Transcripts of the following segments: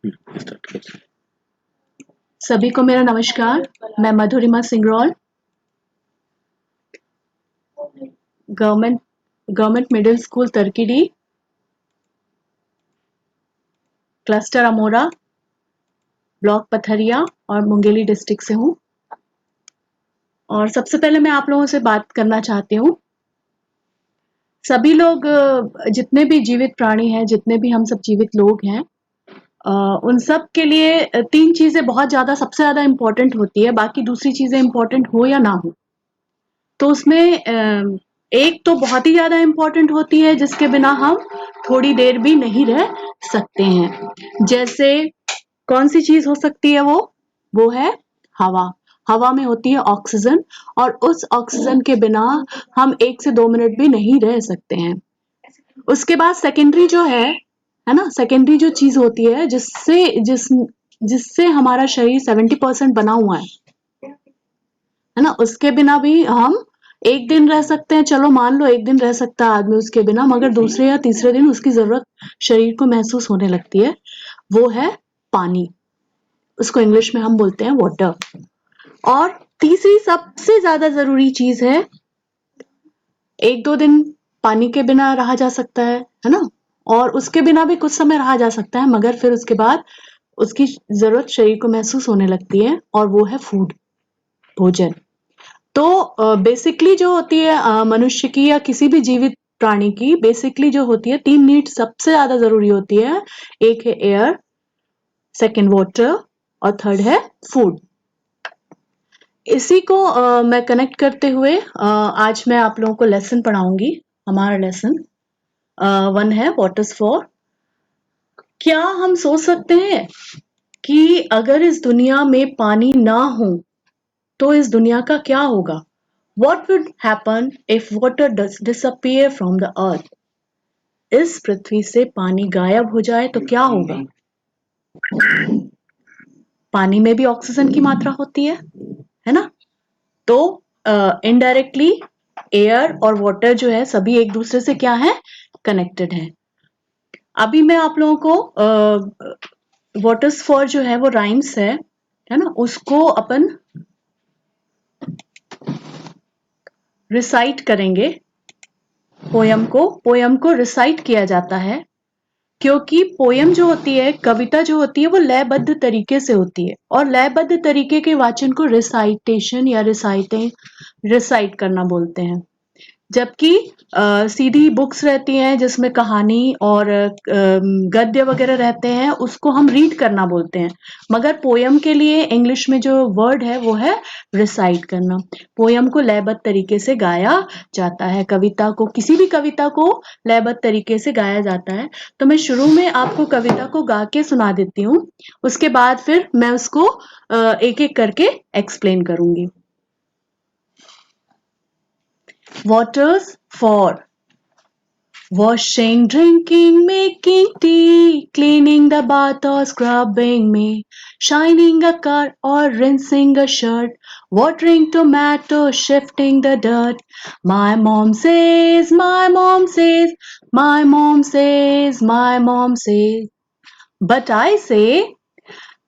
Start करते हैं। सभी को मेरा नमस्कार। मैं मधुरिमा Singraul, government middle school तरकीडी, cluster अमोरा, ब्लॉक पथरिया और मुंगेली डिस्ट्रिक्ट से हूँ। और सबसे पहले मैं आप लोगों से बात करना चाहती हूँ। सभी लोग, जितने भी जीवित प्राणी हैं, जितने भी हम सब जीवित लोग हैं, उन सब के लिए तीन चीजें बहुत ज्यादा सबसे ज्यादा इम्पोर्टेंट होती है। बाकी दूसरी चीजें इम्पोर्टेंट हो या ना हो, तो उसमें एक तो बहुत ही ज्यादा इम्पोर्टेंट होती है, जिसके बिना हम थोड़ी देर भी नहीं रह सकते हैं। जैसे कौन सी चीज हो सकती है? वो है हवा। हवा में होती है ऑक्सीजन, और उस ऑक्सीजन के बिना हम 1 से 2 मिनट भी नहीं रह सकते हैं। उसके बाद सेकेंडरी जो है ना, सेकेंडरी जो चीज होती है जिससे हमारा शरीर 70% बना हुआ है ना, उसके बिना भी हम एक दिन रह सकते हैं। चलो मान लो एक दिन रह सकता है आदमी उसके बिना, मगर दूसरे या तीसरे दिन उसकी जरूरत शरीर को महसूस होने लगती है। वो है पानी। उसको इंग्लिश में हम बोलते हैं वाटर। और तीसरी सबसे ज्यादा जरूरी चीज है, 1-2 दिन पानी के बिना रहा जा सकता है ना, और उसके बिना भी कुछ समय रहा जा सकता है, मगर फिर उसके बाद उसकी जरूरत शरीर को महसूस होने लगती है, और वो है फूड, भोजन। तो बेसिकली जो होती है मनुष्य की या किसी भी जीवित प्राणी की, बेसिकली जो होती है, 3 नीड सबसे ज्यादा जरूरी होती है। एक है एयर, सेकंड वाटर, और थर्ड है फूड। इसी को मैं कनेक्ट करते हुए आज मैं आप लोगों को लेसन पढ़ाऊंगी। हमारा लेसन 1 है वाटर्स फॉर। क्या हम सोच सकते हैं कि अगर इस दुनिया में पानी ना हो तो इस दुनिया का क्या होगा? What would happen if water does disappear from the earth? इस पृथ्वी से पानी गायब हो जाए तो क्या होगा? पानी में भी ऑक्सीजन की मात्रा होती है ना? तो इनडायरेक्टली एयर और वाटर जो है सभी एक दूसरे से क्या है? कनेक्टेड है। अभी मैं आप लोगों को वाटर्स फॉर जो है वो राइम्स है ना, उसको अपन रिसाइट करेंगे। पोयम को रिसाइट किया जाता है, क्योंकि पोयम जो होती है, कविता जो होती है, वो लयबद्ध तरीके से होती है, और लयबद्ध तरीके के वाचन को रिसाइटेशन या रिसाइट करना बोलते हैं। जबकि सीधी बुक्स रहती हैं जिसमें कहानी और गद्य वगैरह रहते हैं, उसको हम रीड करना बोलते हैं। मगर पोयम के लिए इंग्लिश में जो वर्ड है वो है रिसाइट करना। पोयम को लयबद्ध तरीके से गाया जाता है। कविता को, किसी भी कविता को लयबद्ध तरीके से गाया जाता है। तो मैं शुरू में आपको कविता को गा के सुना देती हूँ, उसके बाद फिर मैं उसको एक एक करके एक्सप्लेन करूंगी। Waters for washing, drinking, making tea, cleaning the bath or scrubbing me, shining a car or rinsing a shirt, watering tomato, shifting the dirt. My mom says, my mom says, my mom says, my mom says. But I say,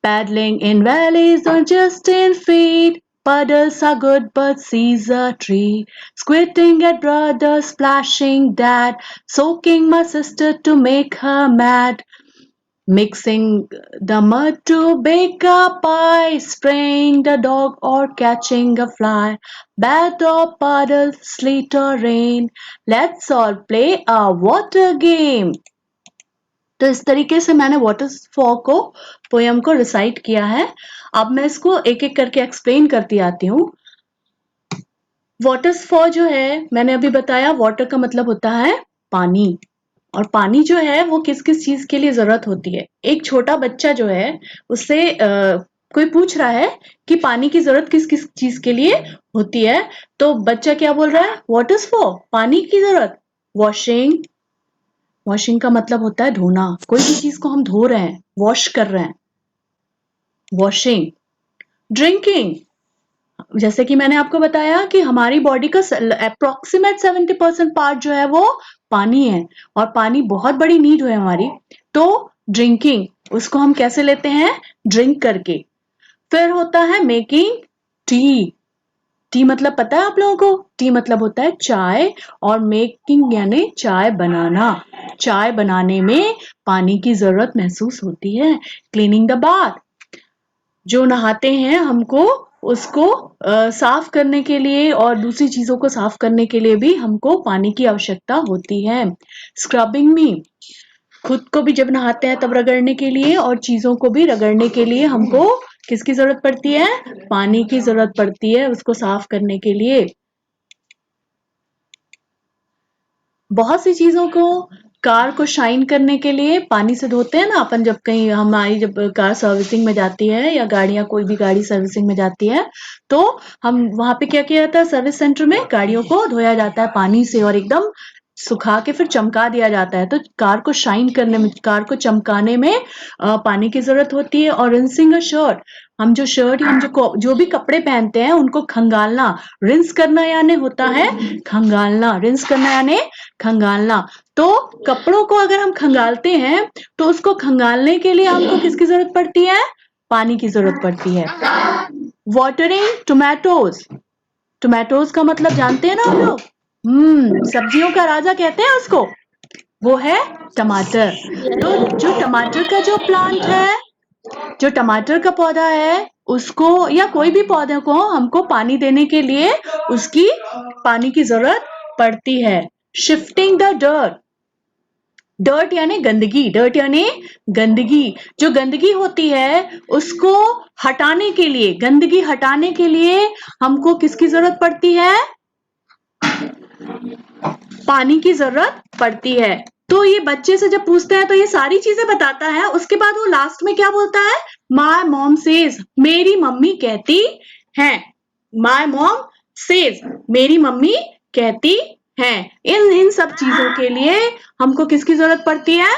paddling in valleys or just in feet. Puddles are good, but seas a tree. Squirting at brother, splashing dad, soaking my sister to make her mad. Mixing the mud to bake a pie, spraying the dog or catching a fly. Bath or puddle, sleet or rain, let's all play a water game. तो इस तरीके से मैंने waterfall को, poem को recite किया है। अब मैं इसको एक एक करके एक्सप्लेन करती आती हूँ। वाटरफॉल जो है, मैंने अभी बताया, वाटर का मतलब होता है पानी। और पानी जो है वो किस किस चीज के लिए जरूरत होती है। एक छोटा बच्चा जो है, उससे कोई पूछ रहा है कि पानी की जरूरत किस किस चीज के लिए होती है, तो बच्चा क्या बोल रहा है? वाटरफॉल, पानी की जरूरत। वॉशिंग, वॉशिंग का मतलब होता है धोना। कोई भी चीज को हम धो रहे हैं, वॉश कर रहे हैं, वॉशिंग। ड्रिंकिंग, जैसे कि मैंने आपको बताया कि हमारी बॉडी का अप्रोक्सीमेट 70% पार्ट जो है वो पानी है, और पानी बहुत बड़ी नीड है हमारी। तो ड्रिंकिंग, उसको हम कैसे लेते हैं? ड्रिंक करके। फिर होता है मेकिंग टी। टी मतलब पता है आप लोगों को? टी मतलब होता है चाय, और मेकिंग यानी चाय बनाना। चाय बनाने में पानी की जरूरत महसूस होती है। क्लीनिंग द बाथ, जो नहाते हैं हमको उसको साफ करने के लिए और दूसरी चीजों को साफ करने के लिए भी हमको पानी की आवश्यकता होती है। स्क्रबिंग में, खुद को भी जब नहाते हैं तब रगड़ने के लिए और चीजों को भी रगड़ने के लिए हमको किसकी जरूरत पड़ती है? पानी की जरूरत पड़ती है उसको साफ करने के लिए। बहुत सी चीजों को, कार को शाइन करने के लिए पानी से धोते हैं ना अपन, जब कहीं हमारी जब कार सर्विसिंग में जाती है या गाड़ियां, कोई भी गाड़ी सर्विसिंग में जाती है तो हम वहां पे क्या किया जाता है? सर्विस सेंटर में गाड़ियों को धोया जाता है पानी से और एकदम सुखा के फिर चमका दिया जाता है। तो कार को शाइन करने में, कार को चमकाने में पानी की जरूरत होती है। और रिंसिंग अ शर्ट, हम जो शर्ट, हम जो भी कपड़े पहनते हैं उनको खंगालना। रिंस करना यानी होता है खंगालना। रिंस करना यानी खंगालना। तो कपड़ों को अगर हम खंगालते हैं तो उसको खंगालने के लिए हमको किसकी जरूरत पड़ती है? पानी की जरूरत पड़ती है। वाटरिंग टोमेटोज, टोमेटोज का मतलब जानते हैं ना आप लोग? सब्जियों का राजा कहते हैं उसको, वो है टमाटर। तो जो टमाटर का जो प्लांट है, जो टमाटर का पौधा है, उसको या कोई भी पौधे को हमको पानी देने के लिए उसकी पानी की जरूरत पड़ती है। शिफ्टिंग द डर्ट, डर्ट यानी गंदगी, डर्ट यानी गंदगी। जो गंदगी होती है उसको हटाने के लिए, गंदगी हटाने के लिए हमको किसकी जरूरत पड़ती है? पानी की जरूरत पड़ती है। तो ये बच्चे से जब पूछते हैं तो ये सारी चीजें बताता है। उसके बाद वो लास्ट में क्या बोलता है? माय मॉम सेज, मेरी मम्मी कहती है। माय मॉम सेज, मेरी मम्मी कहती है। इन सब चीजों के लिए हमको किसकी जरूरत पड़ती है?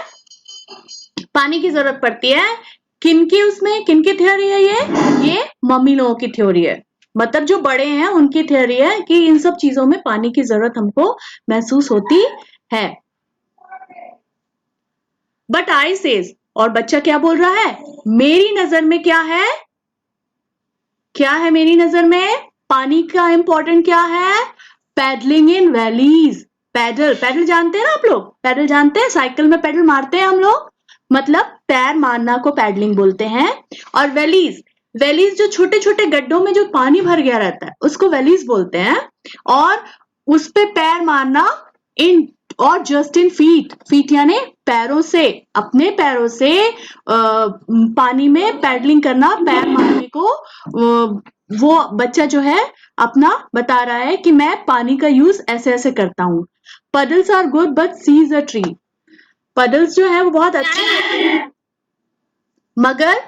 पानी की जरूरत पड़ती है। किनकी, उसमें किनकी थ्योरी है ये मम्मी लोगों की थ्योरी है। मतलब जो बड़े हैं उनकी थ्योरी है कि इन सब चीजों में पानी की जरूरत हमको महसूस होती है। बट आई सेज, और बच्चा क्या बोल रहा है? मेरी नजर में क्या है? क्या है मेरी नजर में? पानी का इंपॉर्टेंट क्या है? पैडलिंग इन वैलीज। पैडल, पैडल जानते हैं ना आप लोग? पैडल जानते हैं? साइकिल में पैडल मारते हैं हम लोग, मतलब पैर मारना को पैडलिंग बोलते हैं। और वैलीज, वैलीज जो छोटे छोटे गड्ढों में जो पानी भर गया रहता है उसको वैलीज बोलते हैं। और उस पे पैर मारना इन, और जस्ट इन फीट, फीट यानी पैरों से, अपने पैरों से पानी में पैडलिंग करना, पैर मारने को वो बच्चा जो है अपना बता रहा है कि मैं पानी का यूज ऐसे ऐसे करता हूँ। Puddles are good but sees a tree, puddles जो है वो बहुत अच्छे हैं मगर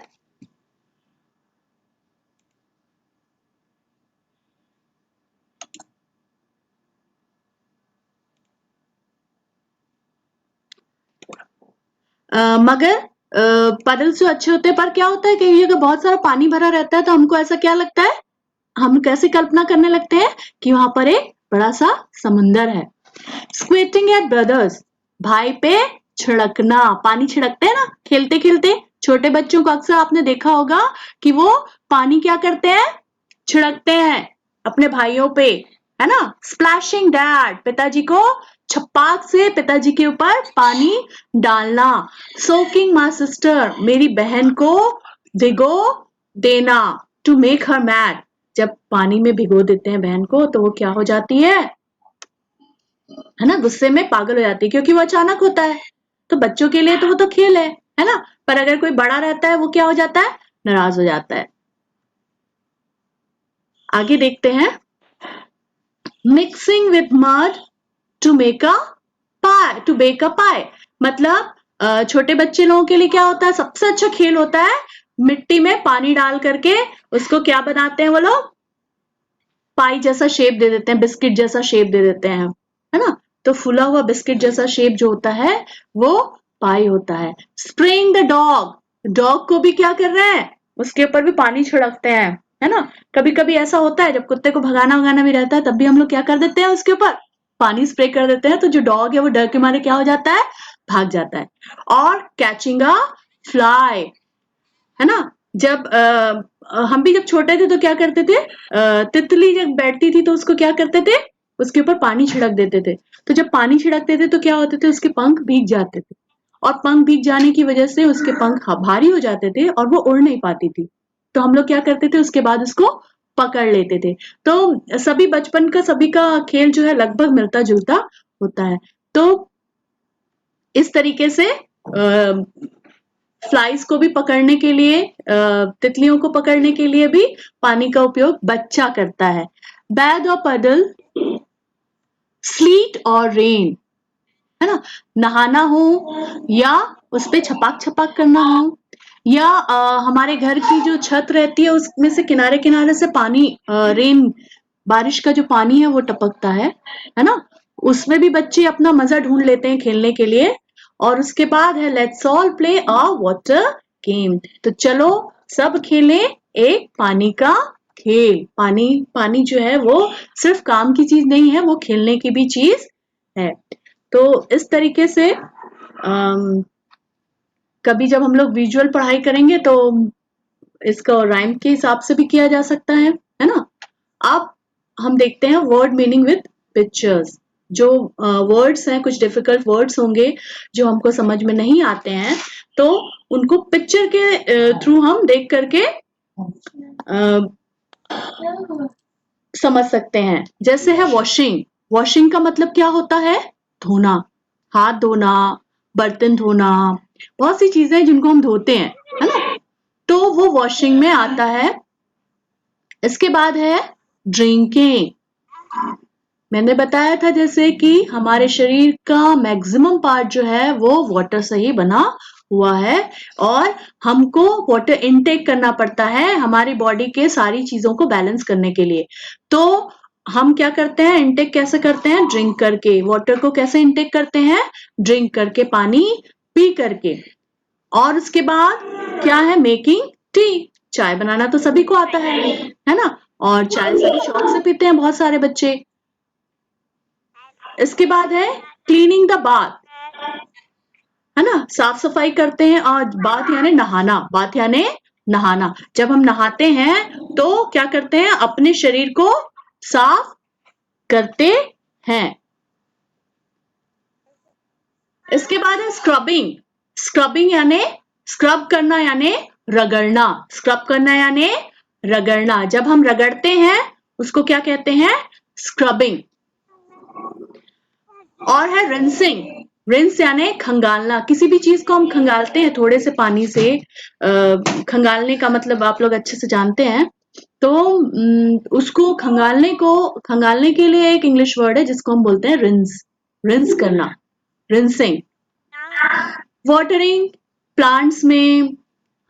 पडल्स जो अच्छे होते हैं, पर क्या होता है कि अगर बहुत सारा पानी भरा रहता है तो हमको ऐसा क्या लगता है, हम कैसे कल्पना करने लगते हैं कि वहां पर एक बड़ा सा समुंदर है। स्क्वेटिंग एट ब्रदर्स, भाई पे छिड़कना, पानी छिड़कते हैं ना खेलते खेलते। छोटे बच्चों को अक्सर आपने देखा होगा कि वो पानी क्या करते हैं? छिड़कते हैं अपने भाइयों पे, है ना। स्प्लैशिंग डैड, पिताजी को छपाक से पिताजी के ऊपर पानी डालना। सोकिंग माय सिस्टर, मेरी बहन को भिगो देना। टू मेक हर मैड, जब पानी में भिगो देते हैं बहन को तो वो क्या हो जाती है ना, गुस्से में पागल हो जाती है, क्योंकि वो अचानक होता है। तो बच्चों के लिए तो वो तो खेल है ना। पर अगर कोई बड़ा रहता है वो क्या हो जाता है? नाराज हो जाता है। आगे देखते हैं। Mixing with mud to make a pie, to bake a pie, मतलब छोटे बच्चे लोगों के लिए क्या होता है? सबसे अच्छा खेल होता है मिट्टी में पानी डाल करके उसको क्या बनाते हैं वो लोग? पाई जैसा शेप दे देते हैं, बिस्किट जैसा शेप दे देते हैं, है ना। तो फूला हुआ बिस्किट जैसा शेप जो होता है वो पाई होता है। स्प्रेइंग द डॉग, डॉग को भी क्या कर रहे हैं? उसके ऊपर भी पानी छिड़कते हैं, है ना। कभी कभी ऐसा होता है जब कुत्ते को भगाना वगाना भी रहता है तब भी हम लोग क्या कर देते हैं? उसके ऊपर पानी स्प्रे कर देते हैं, तो जो डॉग है वो डर के मारे क्या हो जाता है? भाग जाता है। और कैचिंग अ फ्लाई, है ना। जब हम भी जब छोटे थे तो क्या करते थे, तितली जब बैठती थी तो उसको क्या करते थे, उसके ऊपर पानी छिड़क देते थे। तो जब पानी छिड़कते थे तो क्या होते थे, उसके पंख भीग जाते थे, और पंख भीग जाने की वजह से उसके पंख भारी हो जाते थे और वो उड़ नहीं पाती थी। तो हम लोग क्या करते थे, उसके बाद उसको पकड़ लेते थे। तो सभी बचपन का सभी का खेल जो है लगभग मिलता जुलता होता है। तो इस तरीके से फ्लाइज को भी पकड़ने के लिए, तितलियों को पकड़ने के लिए भी पानी का उपयोग बच्चा करता है। बैद और पडल, स्लीट और रेन, है ना, नहाना हो या उस पे छपाक छपाक करना हो, या हमारे घर की जो छत रहती है उसमें से किनारे किनारे से पानी, रेन, बारिश का जो पानी है वो टपकता है ना, उसमें भी बच्चे अपना मजा ढूंढ लेते हैं खेलने के लिए। और उसके बाद है let's all play a water game, तो चलो सब खेलें एक पानी का खेल। पानी पानी जो है वो सिर्फ काम की चीज नहीं है, वो खेलने की भी चीज है। तो इस तरीके से कभी जब हम लोग विजुअल पढ़ाई करेंगे तो इसका राइम के हिसाब से भी किया जा सकता है ना। अब हम देखते हैं वर्ड मीनिंग विद पिक्चर्स। जो वर्ड्स हैं, कुछ डिफिकल्ट वर्ड्स होंगे जो हमको समझ में नहीं आते हैं, तो उनको पिक्चर के थ्रू हम देख करके समझ सकते हैं। जैसे है वॉशिंग, वॉशिंग का मतलब क्या होता है, धोना, हाथ धोना, बर्तन धोना, बहुत सी चीजें जिनको हम धोते हैं, है ना, तो वो वॉशिंग में आता है। इसके बाद है ड्रिंकिंग। मैंने बताया था जैसे कि हमारे शरीर का मैक्सिमम पार्ट जो है वो वाटर से ही बना हुआ है, और हमको वाटर इनटेक करना पड़ता है हमारी बॉडी के सारी चीजों को बैलेंस करने के लिए। तो हम क्या करते हैं, इनटेक कैसे करते हैं, ड्रिंक करके। वाटर को कैसे इनटेक करते हैं, ड्रिंक करके, पानी पी करके। और उसके बाद क्या है, मेकिंग टी, चाय बनाना तो सभी को आता है ना, और चाय सभी शौक से पीते हैं बहुत सारे बच्चे। इसके बाद है क्लीनिंग द बाथ, है ना, साफ सफाई करते हैं। और बाथ यानी नहाना, बाथ यानी नहाना। जब हम नहाते हैं तो क्या करते हैं, अपने शरीर को साफ करते हैं। इसके बाद है स्क्रबिंग। स्क्रबिंग यानी स्क्रब करना यानी रगड़ना, स्क्रब करना यानी रगड़ना। जब हम रगड़ते हैं उसको क्या कहते हैं, स्क्रबिंग। और है रिंसिंग, रिंस यानी खंगालना। किसी भी चीज को हम खंगालते हैं थोड़े से पानी से, खंगालने का मतलब आप लोग अच्छे से जानते हैं। तो उसको खंगालने के लिए एक इंग्लिश वर्ड है जिसको हम बोलते हैं रिंस, रिंस करना, रिंसिंग। वाटरिंग, प्लांट्स में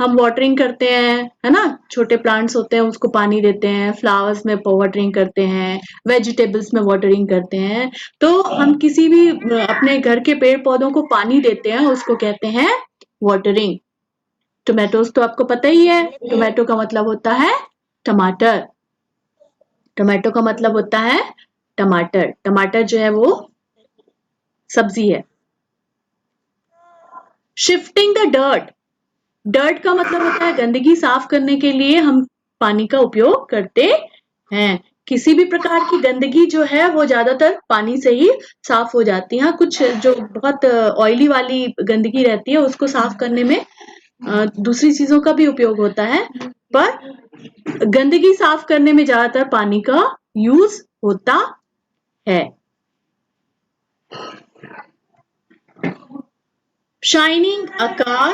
हम वाटरिंग करते हैं, है ना, छोटे प्लांट्स होते हैं उसको पानी देते हैं, फ्लावर्स में वाटरिंग करते हैं, वेजिटेबल्स में वाटरिंग करते हैं। तो हम किसी भी अपने घर के पेड़ पौधों को पानी देते हैं उसको कहते हैं वाटरिंग। टोमेटोज तो आपको पता ही है, टोमेटो का मतलब होता है टमाटर, टोमेटो का मतलब होता है टमाटर, टमाटर जो है वो सब्जी है। शिफ्टिंग द डर्ट, डर्ट का मतलब होता है गंदगी साफ करने के लिए हम पानी का उपयोग करते हैं। किसी भी प्रकार की गंदगी जो है वो ज्यादातर पानी से ही साफ हो जाती है। हाँ, कुछ जो बहुत ऑयली वाली गंदगी रहती है उसको साफ करने में दूसरी चीजों का भी उपयोग होता है, पर गंदगी साफ करने में ज्यादातर पानी का यूज होता है। शाइनिंग अ कार,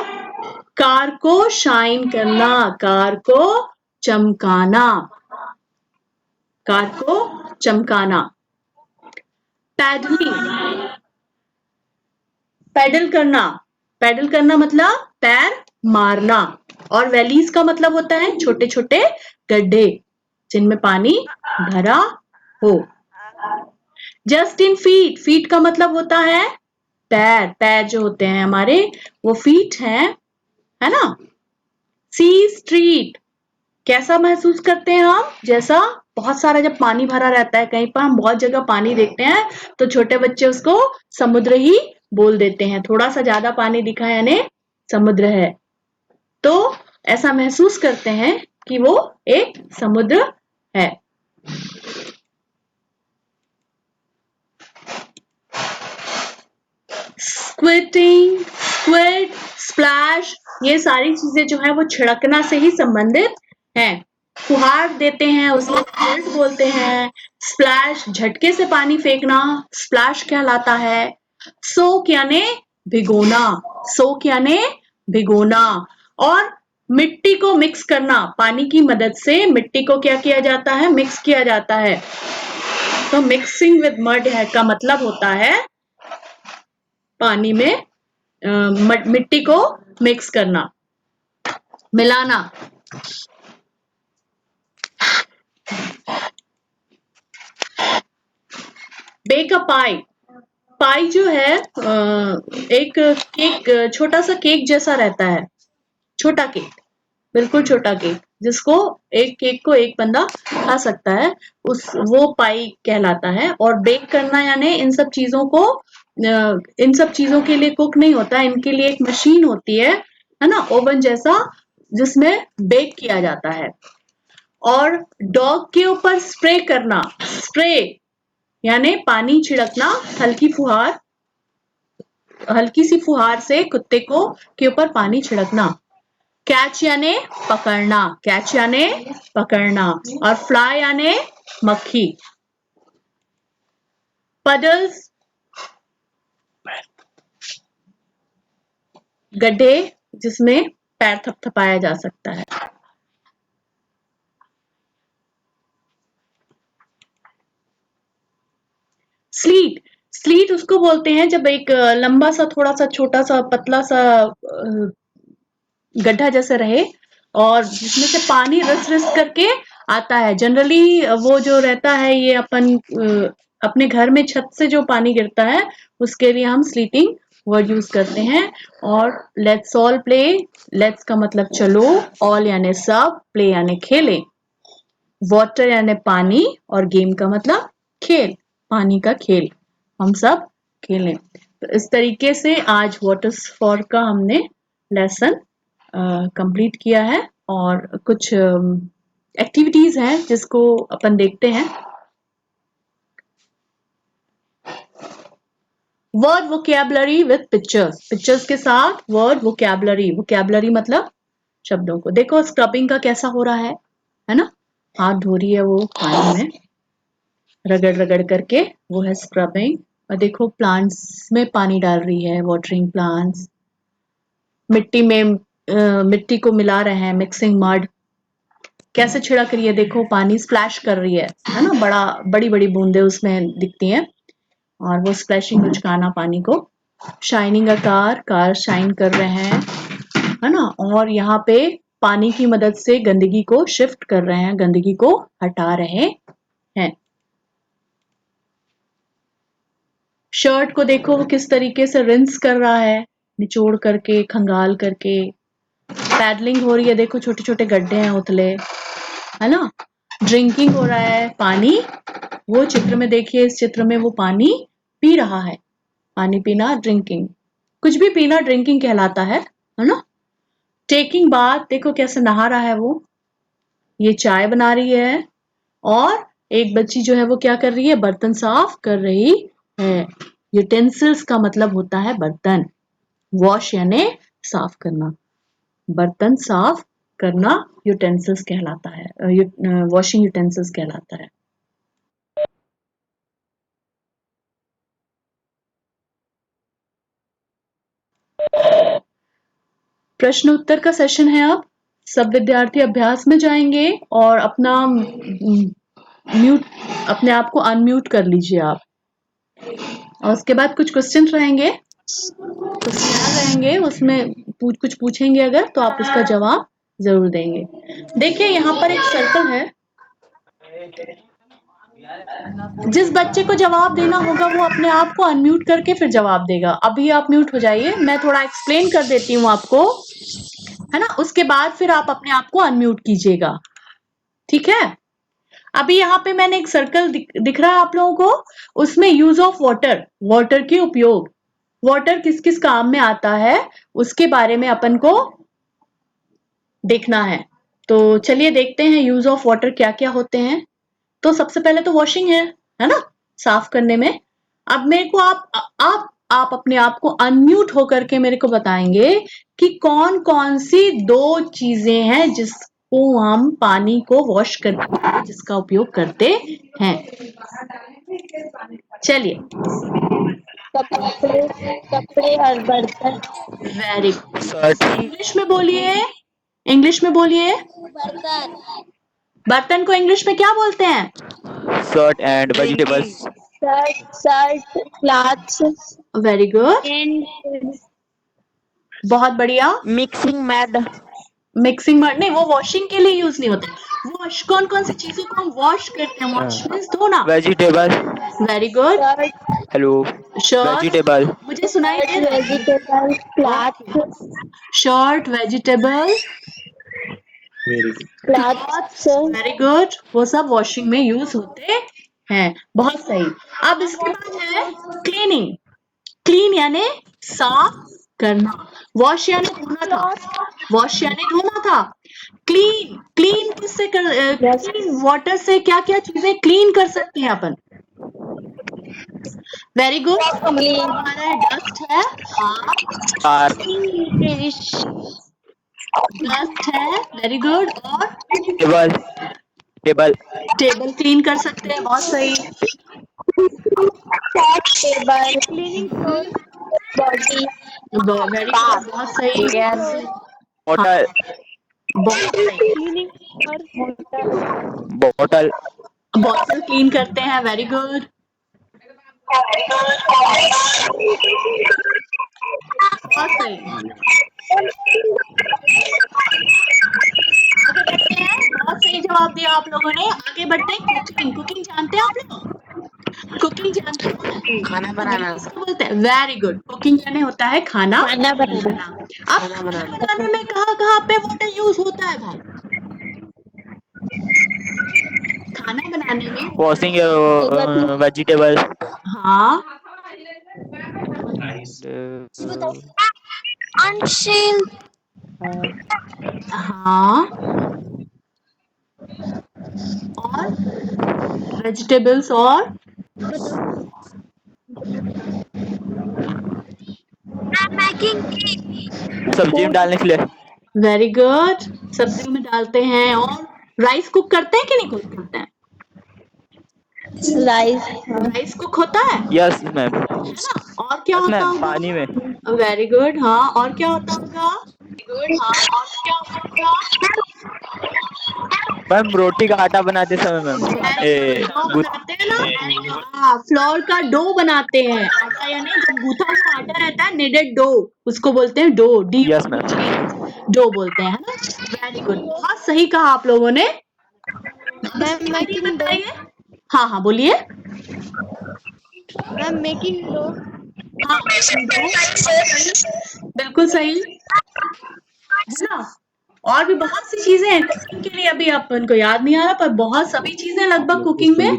कार को शाइन करना, कार को चमकाना, कार को चमकाना। पैडलिंग, पैडल करना, पैडल करना मतलब पैर मारना। और वैलीज का मतलब होता है छोटे छोटे गड्ढे जिनमें पानी भरा हो। जस्ट इन फीट, फीट का मतलब होता है पैर, पैर जो होते हैं हमारे वो फीट हैं, है ना। सी स्ट्रीट, कैसा महसूस करते हैं हम, जैसा बहुत सारा जब पानी भरा रहता है कहीं पर, हम बहुत जगह पानी देखते हैं तो छोटे बच्चे उसको समुद्र ही बोल देते हैं। थोड़ा सा ज्यादा पानी दिखा यानी समुद्र है। तो ऐसा महसूस करते हैं कि वो एक समुद्र है। स्क्विटिंग, स्क्विड, स्प्लैश, ये सारी चीजें जो है वो छिड़कना से ही संबंधित हैं। फुहार देते हैं उसको स्क्विड बोलते हैं। स्प्लैश झटके से पानी फेंकना स्प्लैश कहलाता है। सोक यानी भिगोना, सोक यानी भिगोना। और मिट्टी को मिक्स करना, पानी की मदद से मिट्टी को क्या किया जाता है, मिक्स किया जाता है। तो मिक्सिंग विद मड है का मतलब होता है पानी में मिट्टी को मिक्स करना, मिलाना। बेक अ पाई, पाई जो है एक केक, छोटा सा केक जैसा रहता है, छोटा केक, बिल्कुल छोटा केक, जिसको एक केक को एक बंदा खा सकता है, उस वो पाई कहलाता है। और बेक करना यानी इन सब चीजों को, इन सब चीजों के लिए कुक नहीं होता, इनके लिए एक मशीन होती है ना, ओवन जैसा, जिसमें बेक किया जाता है। और डॉग के ऊपर स्प्रे करना, स्प्रे यानी पानी छिड़कना, हल्की फुहार, हल्की सी फुहार से कुत्ते को के ऊपर पानी छिड़कना। कैच यानी पकड़ना, कैच यानी पकड़ना। और फ्लाई यानी मक्खी। पडल्स, गड्ढे जिसमें पैर थपथपाया जा सकता है। स्लीट, स्लीट उसको बोलते हैं जब एक लंबा सा, थोड़ा सा, छोटा सा, पतला सा गड्ढा जैसा रहे और जिसमें से पानी रस रस करके आता है। जनरली वो जो रहता है, ये अपन अपने घर में छत से जो पानी गिरता है उसके लिए हम स्लीटिंग वर्ड यूज करते हैं। और लेट्स ऑल प्ले, लेट्स का मतलब चलो, ऑल यानी सब, प्ले यानी खेलें, वाटर यानी पानी, और गेम का मतलब खेल, पानी का खेल, हम सब खेलें। तो इस तरीके से आज वाटर स्पोर्ट का हमने लेसन कंप्लीट किया है। और कुछ एक्टिविटीज हैं जिसको अपन देखते हैं। Word vocabulary with pictures, pictures के साथ वर्ड वोकैबुलरी, वोकैबुलरी मतलब शब्दों को। देखो स्क्रबिंग का कैसा हो रहा है ना, हाथ धो रही है वो पानी में रगड़ रगड़ करके, वो है स्क्रबिंग। और देखो प्लांट्स में पानी डाल रही है, वाटरिंग प्लांट्स। मिट्टी में मिट्टी को मिला रहे हैं, मिक्सिंग मड। कैसे छिड़क रही है, देखो पानी स्प्लैश कर रही है ना, बड़ी बड़ी बूंदे उसमें दिखती हैं, और वो स्प्लैशिंग उचकाना पानी को। Shining a car, car shine कर रहे हैं, है ना। और यहाँ पे पानी की मदद से गंदगी को शिफ्ट कर रहे हैं, गंदगी को हटा रहे हैं। शर्ट को देखो वो किस तरीके से रिंस कर रहा है, निचोड़ करके, खंगाल करके। पैडलिंग हो रही है, देखो छोटे छोटे गड्ढे हैं उथले, है ना। ड्रिंकिंग हो रहा है पानी, वो चित्र में देखिए, इस चित्र में वो पानी पी रहा है, पानी पीना ड्रिंकिंग, कुछ भी पीना ड्रिंकिंग कहलाता है ना। टेकिंग बाथ, देखो कैसे नहा रहा है वो, ये चाय बना रही है। और एक बच्ची जो है वो क्या कर रही है, बर्तन साफ कर रही है। यूटेंसिल्स का मतलब होता है बर्तन, वॉश यानी साफ करना, बर्तन साफ करना यूटेंसिल्स कहलाता है, वॉशिंग यूटेंसिल्स कहलाता है। प्रश्न उत्तर का सेशन है अब। सब विद्यार्थी अभ्यास में जाएंगे और अपना म्यूट, अपने आप को अनम्यूट कर लीजिए आप। और उसके बाद कुछ क्वेश्चन रहेंगे, क्वेश्चन रहेंगे, उसमें कुछ पूछेंगे अगर, तो आप उसका जवाब जरूर देंगे। देखिए यहाँ पर एक सर्कल है, जिस बच्चे को जवाब देना होगा वो अपने आप को अनम्यूट करके फिर जवाब देगा। अभी आप म्यूट हो जाइए, मैं थोड़ा एक्सप्लेन कर देती हूँ आपको, है ना, उसके बाद फिर आप अपने आप को अनम्यूट कीजिएगा, ठीक है। अभी यहाँ पे मैंने एक सर्कल दिख रहा है आप लोगों को, उसमें यूज ऑफ वाटर, वाटर के उपयोग, वाटर किस किस काम में आता है उसके बारे में अपन को देखना है। तो चलिए देखते हैं यूज ऑफ वाटर क्या क्या होते हैं। तो सबसे पहले तो वॉशिंग है ना, साफ करने में। अब मेरे को आप अपने आप को अनम्यूट होकर के मेरे को बताएंगे कि कौन कौन सी दो चीजें हैं जिसको हम पानी को वॉश करने के लिए जिसका उपयोग करते हैं। चलिए। कपड़े और बर्तन। Very good. शर्ट, इंग्लिश में बोलिए, इंग्लिश में बोलिए। बर्तन। बर्तन को इंग्लिश में क्या बोलते हैं? Shirt and vegetables. Shirt, clothes very good, and बहुत बढ़िया। Mixing mad. मिक्सिंग मड नहीं, वो वॉशिंग के लिए यूज नहीं होते। वॉश कौन कौन सी चीजों को हम वॉश करते हैं? वॉश मीन्स धोना। Vegetable. Very good. Hello. Shirt, vegetable. मुझे सुनाई दे रहा है। Vegetable, okay. Clothes. Shirt, vegetable, clothes, clothes. Very good, वो सब वॉशिंग में यूज होते हैं। बहुत सही। अब इसके बाद है क्लीनिंग। क्लीन यानी साफ करना। वॉश यानी धोना था, वॉश यानी धोना था। क्लीन, क्लीन किससे कर, यस। क्लीन वाटर से क्या क्या चीजें क्लीन कर सकते हैं अपन? Very good. क्लीन हमारा डस्ट है, हाँ कार। डस्ट है, वेरी गुड। और टेबल। टेबल। टेबल क्लीन कर सकते हैं, बहुत सही। Table cleaning floor body very good, बहुत सही। यस। हाँ, बोतल। बहुत सही। क्लीनिंग फ्लोर बोतल। बॉटल क्लीन करते हैं, वेरी गुड, बहुत सही। आगे बढ़ते हैं, बहुत सही जवाब दिया आप लोगों ने। आगे बढ़ते हैं, कुकिंग। कुकिंग जानते हैं आप लोग? कुकिंग जानते हैं? खाना कुकिंग बनाना। किसको बोलते हैं? वेरी गुड, कुकिंग यानी होता है खाना खाना बनाना। बनाना। अब खाना बनाने में कहाँ कहाँ पे वाटर यूज होता है भाई? खाना बनाने में वॉशिंग water- वेजिटेबल। हाँ, अनशील। हाँ, और वेजिटेबल्स और सब्जी में डालने के लिए। वेरी गुड, सब्जियों में डालते हैं। और राइस कुक करते हैं कि नहीं कुक करते हैं? राइस। राइस कुक होता है यस मैम। ना? और क्या यस होता मैम, होगा? पानी में। वेरी गुड, हाँ, और क्या होता होगा? हाँ, और क्या होता होगा? मैम रोटी का आटा बनाते समय मैम। वेरी गुड, डो बनाते हैं ना? हाँ, फ्लोर का डो बनाते हैं। आटा यानी जब गूथा हुआ आटा रहता है, kneaded डो, उसको बोलते हैं dough, D yes ma'am. Dough बोलते हैं, है ना? वेरी गुड, बहुत सही कहा आप लोगों ने। अब इसके बाद ये मेकिंग डो। बताइए। हाँ हाँ, बोलिए। Ma'am making dough. हाँ, मेकिंग डो, बहुत सही, बिल्कुल सही, है ना? और भी बहुत सी चीजें हैं कुकिंग के लिए, अभी अपन को याद नहीं आ रहा, पर बहुत सभी चीजें लगभग कुकिंग में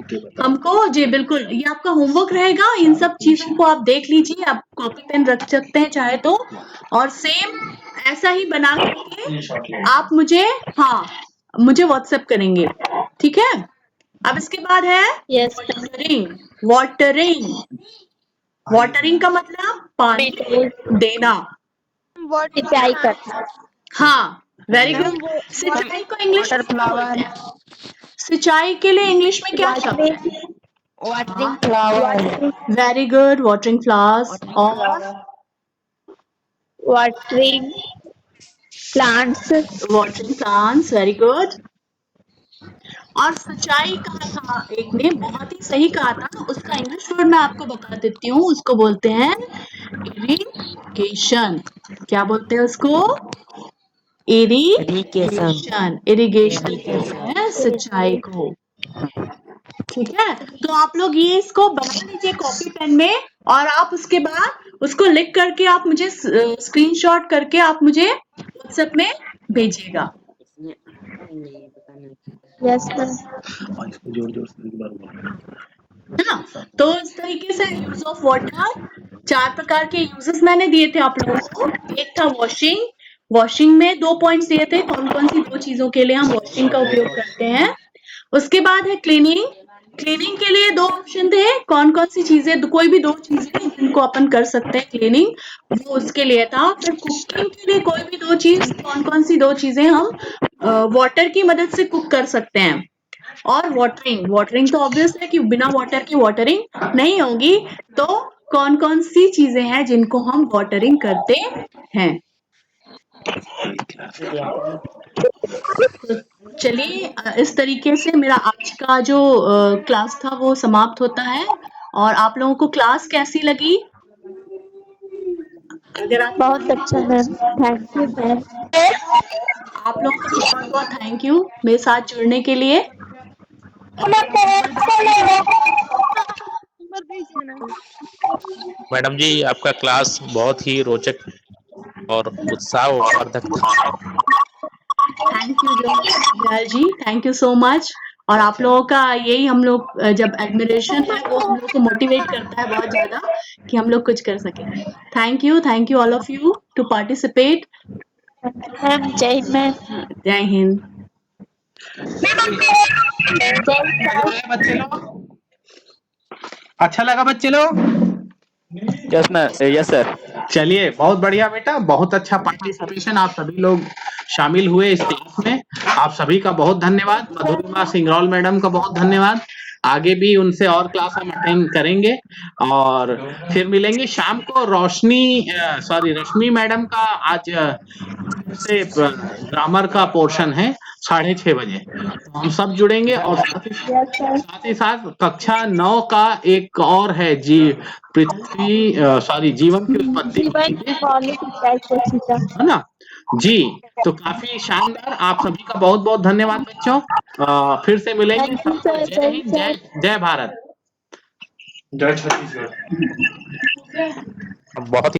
हमको। जी बिल्कुल, ये आपका होमवर्क रहेगा। इन सब चीजों को आप देख लीजिए, आप कॉपी पेन रख सकते हैं चाहे तो, और सेम ऐसा ही बना करके आप मुझे, हाँ, मुझे व्हाट्सएप करेंगे, ठीक है? अब इसके बाद है यस। वाटरिंग। वाटरिंग, वाटरिंग का मतलब पानी देना। सिंचाई करना। हाँ, वेरी मैम गुड। वो सिंचाई को इंग्लिश में वाटर क्या बोलते फ्लावर। हैं? सिंचाई के लिए इंग्लिश में क्या शब्द है? वाटरिंग। हाँ, flower. Very good, watering flowers. और watering plants. Watering plants, very good. और सिंचाई कहा था एक ने, बहुत ही सही कहा था। उसका इंग्लिश वर्ड मैं आपको बता देती हूँ, उसको बोलते हैं इरिगेशन। क्या बोलते हैं उसको? इरिगेशन। इरिगेशन कहते हैं सिंचाई को, ठीक है? तो आप लोग ये इसको बना लीजिए कॉपी पेन में, और आप उसके बाद उसको लिख करके आप मुझे स्क्रीनशॉट करके आप मुझे व्हाट्सएप में भेजिएगा, यस मैम। है ना? तो इस तरीके से यूज ऑफ वाटर, 4 प्रकार के यूजेस मैंने दिए थे आप लोगों को। एक था वॉशिंग, वॉशिंग में 2 पॉइंट्स दिए थे, कौन-कौन सी 2 चीज़ों के लिए हम वॉशिंग का उपयोग करते हैं। उसके बाद है क्लीनिंग। क्लीनिंग के लिए 2 ऑप्शन थे, कौन-कौन सी चीज़ें, कोई भी 2 चीज़ें जिनको अपन कर सकते हैं क्लीनिंग, वो उसके लिए था। फिर कुकिंग के लिए कोई भी 2 चीज़, कौन-कौन सी 2 चीज़ें हम वाटर की मदद से कुक कर सकते हैं। और वाटरिंग, वाटरिंग तो ऑब्वियस है कि बिना वाटर की वाटरिंग नहीं होगी, तो कौन-कौन सी चीज़ें हैं जिनको हम वाटरिंग करते हैं। तो चलिए इस तरीके से मेरा आज का जो क्लास था वो समाप्त होता है। और आप लोगों को क्लास कैसी लगी? अगर आप बहुत अच्छा मैम, थैंक यू मैम। आप लोगों का बहुत-बहुत थैंक यू मेरे साथ जुड़ने के लिए। मैडम जी, आपका क्लास बहुत ही रोचक और उत्साहवर्धक था। Thank you Dayal ji, thank you so much. और आप लोगों का यही हम लोग जब एडमिरेशन है वो हम लोग को मोटिवेट करता है बहुत ज़्यादा कि हम लोग कुछ कर सकें। Thank you all of you to participate. Ma'am जय मैम। जय हिंद। जय बच्चे लोग, अच्छा लगा बच्चे लोग? Yes ma'am, yes sir. चलिए, बहुत बढ़िया बेटा, बहुत अच्छा पार्टिसिपेशन, आप सभी लोग शामिल हुए इस क्लास में। आप सभी का बहुत धन्यवाद। मधुरिमा सिंगरौल मैडम का बहुत धन्यवाद। आगे भी उनसे और क्लास हम अटेंड करेंगे और फिर मिलेंगे शाम को। रश्मि मैडम का आज से ग्रामर का पोर्शन है 6:30 बजे, तो हम सब जुड़ेंगे। और यस सर। साथ ही साथ कक्षा 9 का एक और है जीवन की उत्पत्ति को जीवन लेके, मौलिक इकाई कोशिका। है ना जी। तो काफी शानदार, आप सभी का बहुत बहुत धन्यवाद बच्चों। फिर से मिलेंगे थैंक यू सबको। सर, जय जय हिंद, सर। जय भारत, जय छत्तीसगढ़। बहुत